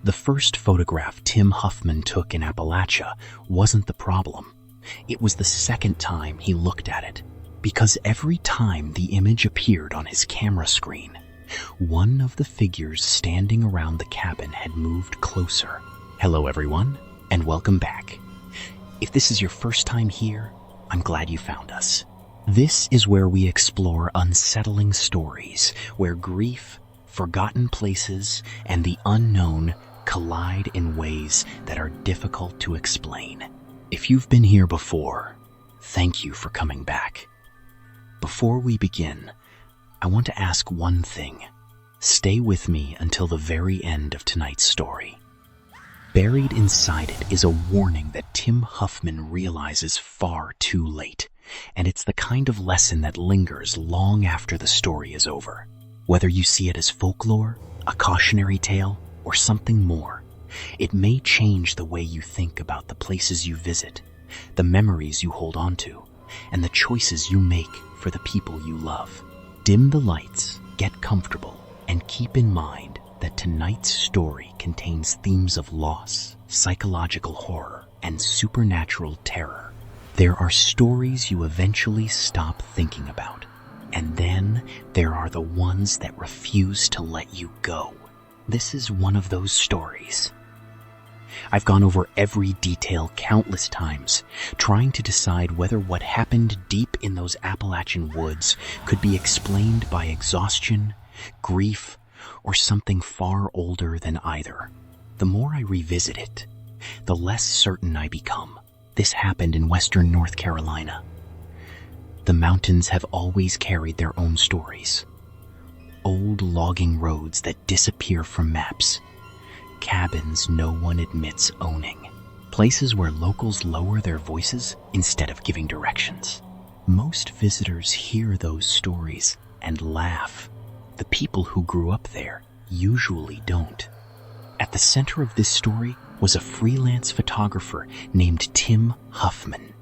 The first photograph Tim Huffman took in Appalachia wasn't the problem. It was the second time he looked at it, because every time the image appeared on his camera screen, one of the figures standing around the cabin had moved closer. Hello everyone, and welcome back. If this is your first time here, I'm glad you found us. This is where we explore unsettling stories, where grief, forgotten places, and the unknown collide in ways that are difficult to explain. If you've been here before, thank you for coming back. Before we begin, I want to ask one thing. Stay with me until the very end of tonight's story. Buried inside it is a warning that Tim Huffman realizes far too late, and it's the kind of lesson that lingers long after the story is over. Whether you see it as folklore, a cautionary tale, or something more, it may change the way you think about the places you visit, the memories you hold on to, and the choices you make for the people you love. Dim the lights, get comfortable, and keep in mind that tonight's story contains themes of loss, psychological horror, and supernatural terror. There are stories you eventually stop thinking about, and then there are the ones that refuse to let you go. This is one of those stories. I've gone over every detail countless times, trying to decide whether what happened deep in those Appalachian woods could be explained by exhaustion, grief, or something far older than either. The more I revisit it, the less certain I become. This happened in western North Carolina. The mountains have always carried their own stories. Old logging roads that disappear from maps. Cabins no one admits owning. Places where locals lower their voices instead of giving directions. Most visitors hear those stories and laugh. The people who grew up there usually don't. At the center of this story was a freelance photographer named Tim Huffman.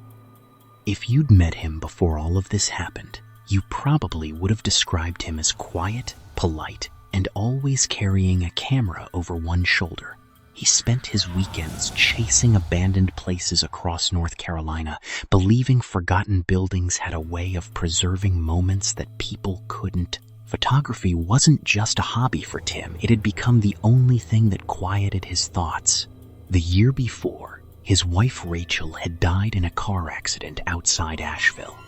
If you'd met him before all of this happened, you probably would have described him as quiet, polite, and always carrying a camera over one shoulder. He spent his weekends chasing abandoned places across North Carolina, believing forgotten buildings had a way of preserving moments that people couldn't. Photography wasn't just a hobby for Tim, it had become the only thing that quieted his thoughts. The year before, his wife Rachel had died in a car accident outside Asheville.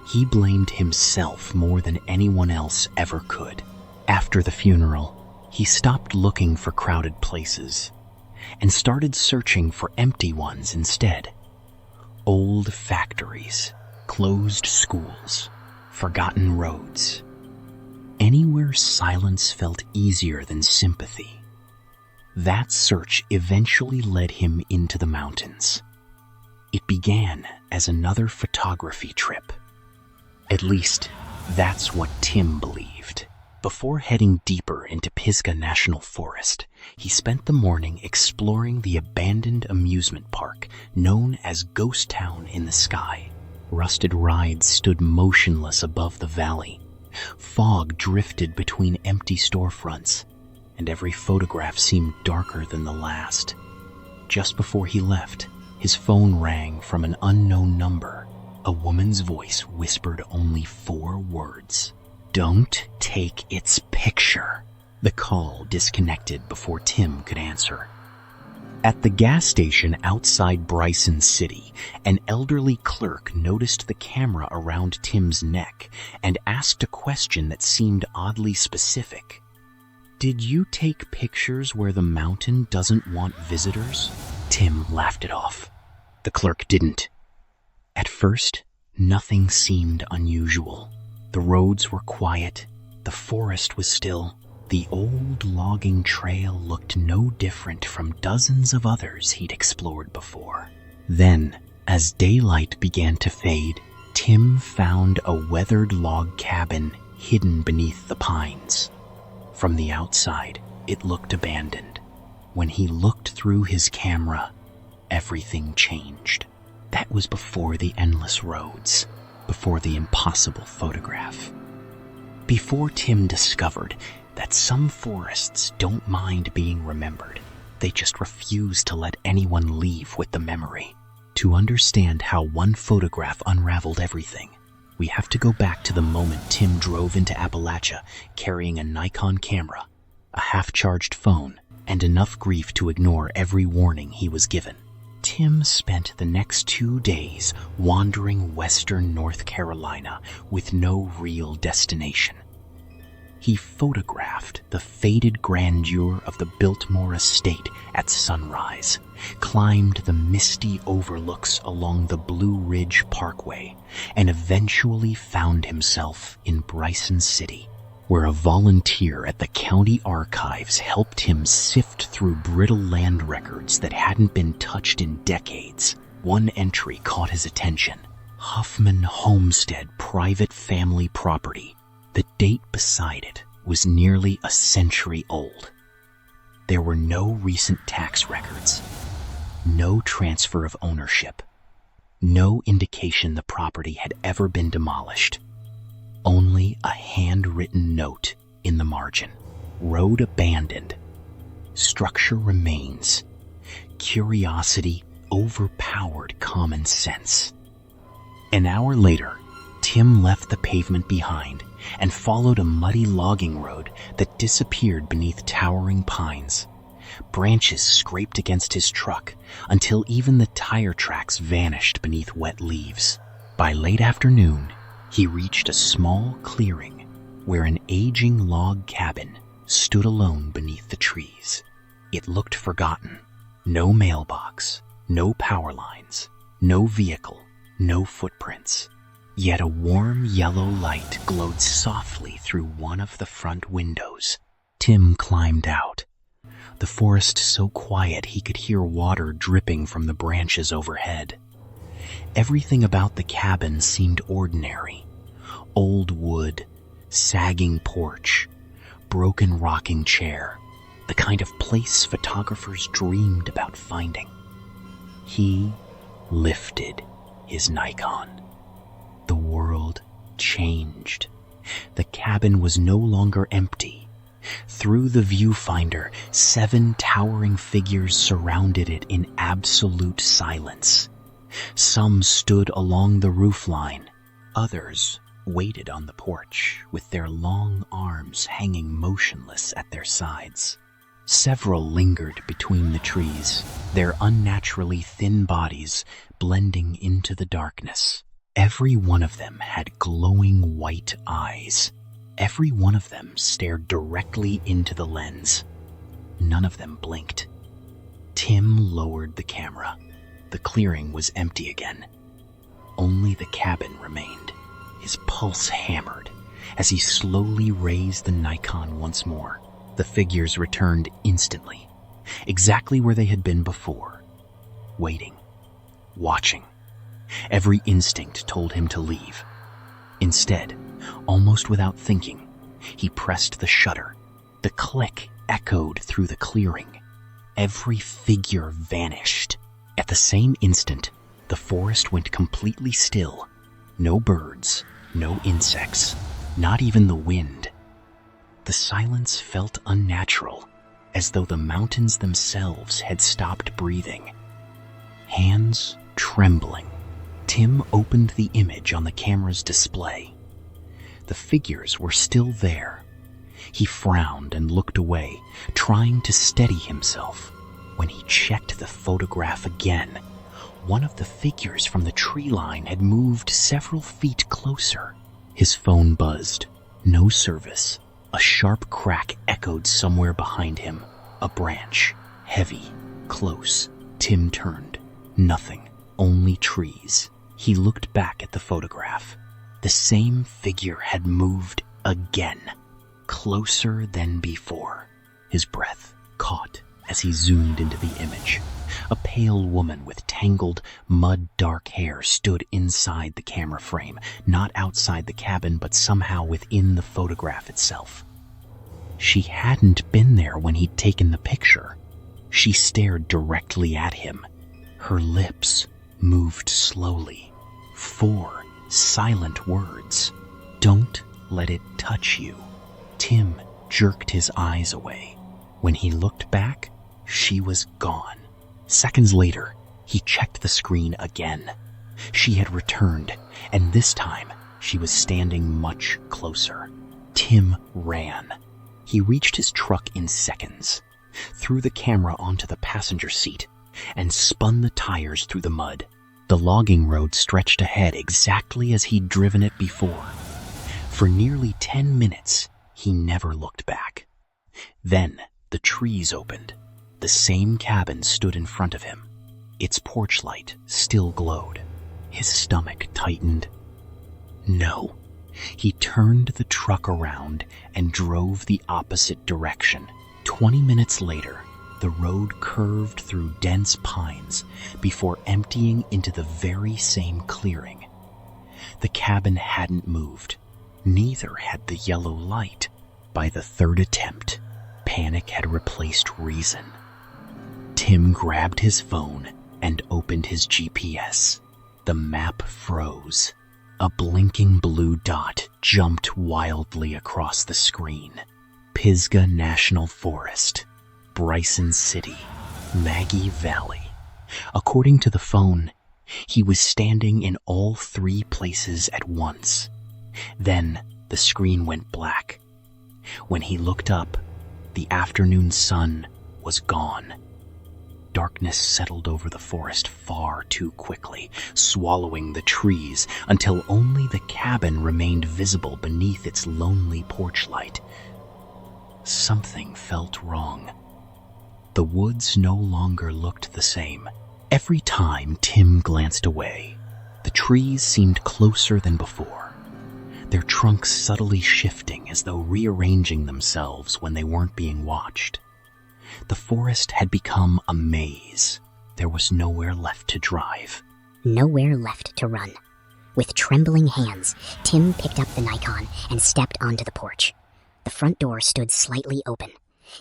He blamed himself more than anyone else ever could. After the funeral, he stopped looking for crowded places and started searching for empty ones instead. Old factories, closed schools, forgotten roads. Anywhere silence felt easier than sympathy. That search eventually led him into the mountains. It began as another photography trip. At least, that's what Tim believed. Before heading deeper into Pisgah National Forest, he spent the morning exploring the abandoned amusement park known as Ghost Town in the Sky. Rusted rides stood motionless above the valley. Fog drifted between empty storefronts, and every photograph seemed darker than the last. Just before he left, his phone rang from an unknown number. A woman's voice whispered only 4 words. "Don't take its picture." The call disconnected before Tim could answer. At the gas station outside Bryson City, an elderly clerk noticed the camera around Tim's neck and asked a question that seemed oddly specific. "Did you take pictures where the mountain doesn't want visitors?" Tim laughed it off. The clerk didn't. At first, nothing seemed unusual. The roads were quiet, the forest was still. The old logging trail looked no different from dozens of others he'd explored before. Then, as daylight began to fade, Tim found a weathered log cabin hidden beneath the pines. From the outside, it looked abandoned. When he looked through his camera, everything changed. That was before the endless roads, before the impossible photograph. Before Tim discovered that some forests don't mind being remembered, They just refused to let anyone leave with the memory. To understand how one photograph unraveled everything, we have to go back to the moment Tim drove into Appalachia carrying a Nikon camera, a half-charged phone, and enough grief to ignore every warning he was given. Tim spent the next 2 days wandering western North Carolina with no real destination. He photographed the faded grandeur of the Biltmore estate at sunrise, climbed the misty overlooks along the Blue Ridge Parkway, and eventually found himself in Bryson City, where a volunteer at the county archives helped him sift through brittle land records that hadn't been touched in decades. One entry caught his attention: Huffman Homestead Private Family Property. The date beside it was nearly a century old. There were no recent tax records, no transfer of ownership, no indication the property had ever been demolished. Only a handwritten note in the margin. Road abandoned. Structure remains. Curiosity overpowered common sense. An hour later, Tim left the pavement behind and followed a muddy logging road that disappeared beneath towering pines. Branches scraped against his truck until even the tire tracks vanished beneath wet leaves. By late afternoon, he reached a small clearing where an aging log cabin stood alone beneath the trees. It looked forgotten. No mailbox, no power lines, no vehicle, no footprints. Yet a warm yellow light glowed softly through one of the front windows. Tim climbed out. The forest so quiet he could hear water dripping from the branches overhead. Everything about the cabin seemed ordinary. Old wood, sagging porch, broken rocking chair, the kind of place photographers dreamed about finding. He lifted his Nikon. The world changed. The cabin was no longer empty. Through the viewfinder, 7 towering figures surrounded it in absolute silence. Some stood along the roofline. Others waited on the porch, with their long arms hanging motionless at their sides. Several lingered between the trees, their unnaturally thin bodies blending into the darkness. Every one of them had glowing white eyes. Every one of them stared directly into the lens. None of them blinked. Tim lowered the camera. The clearing was empty again. Only the cabin remained. His pulse hammered as he slowly raised the Nikon once more. The figures returned instantly, exactly where they had been before, waiting, watching. Every instinct told him to leave. Instead, almost without thinking, he pressed the shutter. The click echoed through the clearing. Every figure vanished. At the same instant, the forest went completely still. No birds, no insects, not even the wind. The silence felt unnatural, as though the mountains themselves had stopped breathing. Hands trembling, Tim opened the image on the camera's display. The figures were still there. He frowned and looked away, trying to steady himself. When he checked the photograph again, one of the figures from the tree line had moved several feet closer. His phone buzzed. No service. A sharp crack echoed somewhere behind him. A branch. Heavy. Close. Tim turned. Nothing. Only trees. He looked back at the photograph. The same figure had moved again. Closer than before. His breath caught as he zoomed into the image. A pale woman with tangled, mud-dark hair stood inside the camera frame, not outside the cabin, but somehow within the photograph itself. She hadn't been there when he'd taken the picture. She stared directly at him. Her lips moved slowly. 4 silent words. Don't let it touch you. Tim jerked his eyes away. When he looked back, She was gone. Seconds later, he checked the screen again. She had returned, and this time she was standing much closer. Tim ran. He reached his truck in seconds, threw the camera onto the passenger seat, and spun the tires through the mud. The logging road stretched ahead exactly as he'd driven it before. For nearly 10 minutes, he never looked back. Then the trees opened. The same cabin stood in front of him. Its porch light still glowed. His stomach tightened. No. He turned the truck around and drove the opposite direction. 20 minutes later, the road curved through dense pines before emptying into the very same clearing. The cabin hadn't moved. Neither had the yellow light. By the third attempt, panic had replaced reason. Tim grabbed his phone and opened his GPS. The map froze. A blinking blue dot jumped wildly across the screen. Pisgah National Forest, Bryson City, Maggie Valley. According to the phone, he was standing in all 3 places at once. Then the screen went black. When he looked up, the afternoon sun was gone. Darkness settled over the forest far too quickly, swallowing the trees until only the cabin remained visible beneath its lonely porch light. Something felt wrong. The woods no longer looked the same. Every time Tim glanced away, the trees seemed closer than before, their trunks subtly shifting as though rearranging themselves when they weren't being watched. The forest had become a maze. There was nowhere left to drive. Nowhere left to run. With trembling hands, Tim picked up the Nikon and stepped onto the porch. The front door stood slightly open.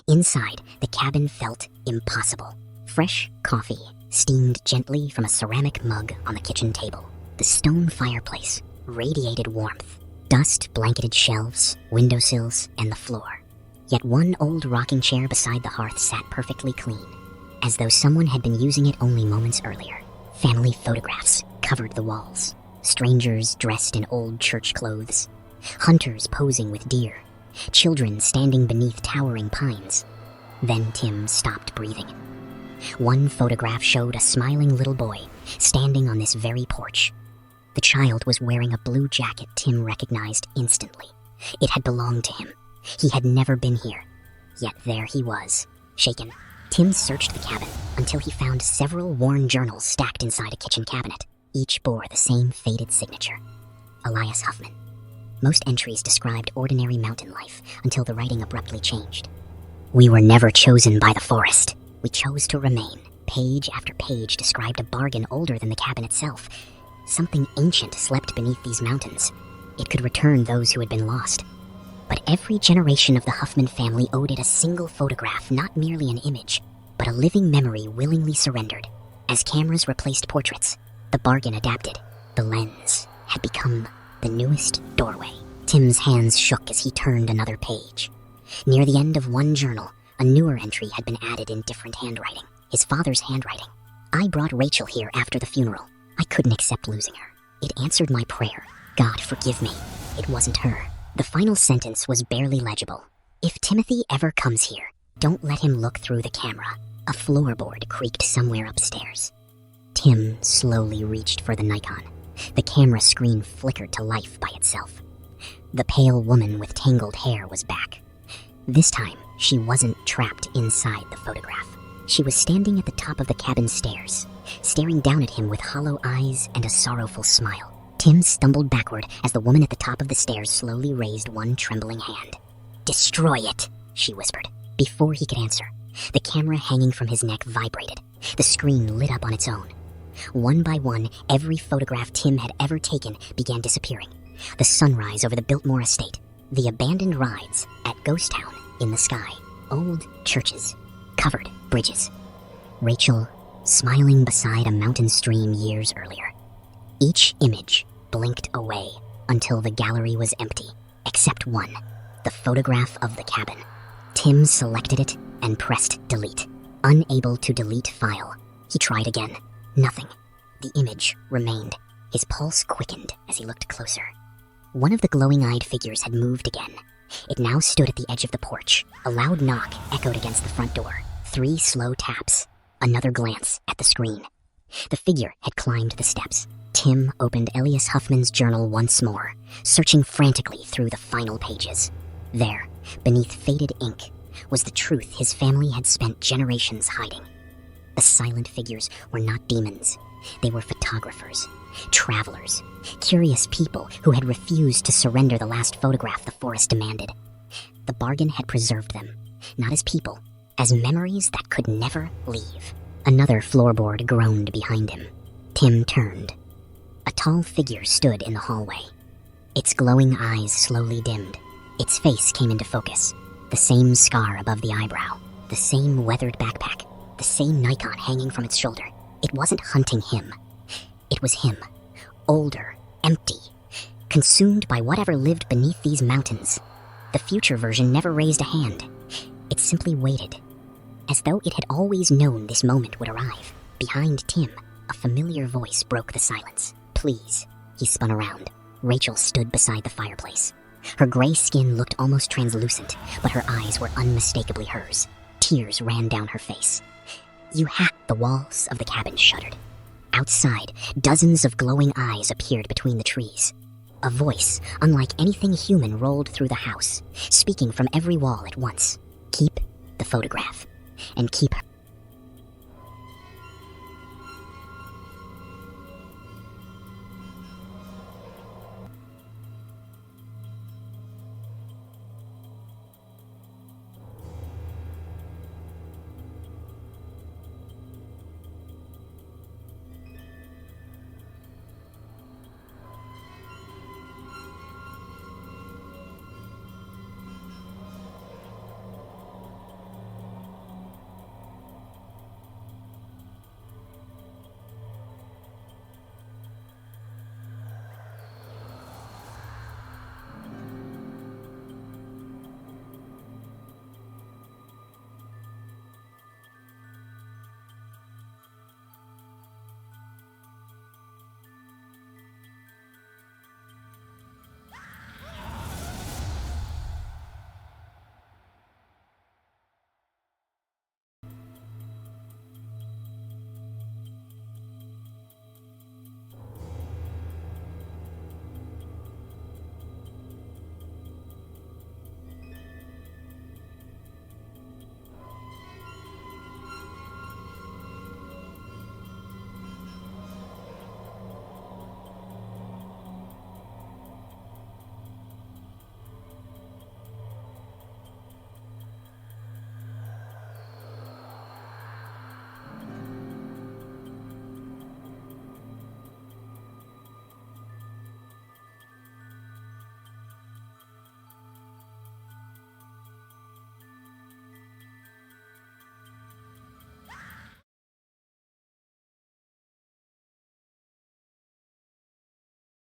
Inside, the cabin felt impossible. Fresh coffee steamed gently from a ceramic mug on the kitchen table. The stone fireplace radiated warmth. Dust blanketed shelves, windowsills, and the floor. Yet one old rocking chair beside the hearth sat perfectly clean, as though someone had been using it only moments earlier. Family photographs covered the walls. Strangers dressed in old church clothes. Hunters posing with deer. Children standing beneath towering pines. Then Tim stopped breathing. One photograph showed a smiling little boy standing on this very porch. The child was wearing a blue jacket Tim recognized instantly. It had belonged to him. He had never been here. Yet there he was, shaken. Tim searched the cabin until he found several worn journals stacked inside a kitchen cabinet. Each bore the same faded signature. Elias Huffman. Most entries described ordinary mountain life until the writing abruptly changed. We were never chosen by the forest. We chose to remain. Page after page described a bargain older than the cabin itself. Something ancient slept beneath these mountains. It could return those who had been lost. But every generation of the Huffman family owed it a single photograph, not merely an image, but a living memory willingly surrendered. As cameras replaced portraits, the bargain adapted. The lens had become the newest doorway. Tim's hands shook as he turned another page. Near the end of one journal, a newer entry had been added in different handwriting. His father's handwriting. I brought Rachel here after the funeral. I couldn't accept losing her. It answered my prayer. God forgive me. It wasn't her. The final sentence was barely legible. If Timothy ever comes here, don't let him look through the camera. A floorboard creaked somewhere upstairs. Tim slowly reached for the Nikon. The camera screen flickered to life by itself. The pale woman with tangled hair was back. This time, she wasn't trapped inside the photograph. She was standing at the top of the cabin stairs, staring down at him with hollow eyes and a sorrowful smile. Tim stumbled backward as the woman at the top of the stairs slowly raised one trembling hand. Destroy it, she whispered. Before he could answer, the camera hanging from his neck vibrated. The screen lit up on its own. One by one, every photograph Tim had ever taken began disappearing. The sunrise over the Biltmore estate, the abandoned rides at Ghost Town in the sky, old churches, covered bridges. Rachel smiling beside a mountain stream years earlier. Each image blinked away until the gallery was empty, except one, the photograph of the cabin. Tim selected it and pressed delete. Unable to delete file, he tried again. Nothing. The image remained. His pulse quickened as he looked closer. One of the glowing-eyed figures had moved again. It now stood at the edge of the porch. A loud knock echoed against the front door. 3 slow taps. Another glance at the screen. The figure had climbed the steps. Tim opened Elias Huffman's journal once more, searching frantically through the final pages. There, beneath faded ink, was the truth his family had spent generations hiding. The silent figures were not demons. They were photographers, travelers, curious people who had refused to surrender the last photograph the forest demanded. The bargain had preserved them, not as people, as memories that could never leave. Another floorboard groaned behind him. Tim turned. A tall figure stood in the hallway. Its glowing eyes slowly dimmed. Its face came into focus. The same scar above the eyebrow, the same weathered backpack, the same Nikon hanging from its shoulder. It wasn't hunting him. It was him. Older, empty, consumed by whatever lived beneath these mountains. The future version never raised a hand. It simply waited, as though it had always known this moment would arrive. Behind Tim, a familiar voice broke the silence. "Please." He spun around. Rachel stood beside the fireplace. Her gray skin looked almost translucent, but her eyes were unmistakably hers. Tears ran down her face. "You have..." The walls of the cabin shuddered. Outside, dozens of glowing eyes appeared between the trees. A voice, unlike anything human, rolled through the house, speaking from every wall at once. "Keep the photograph, and keep her."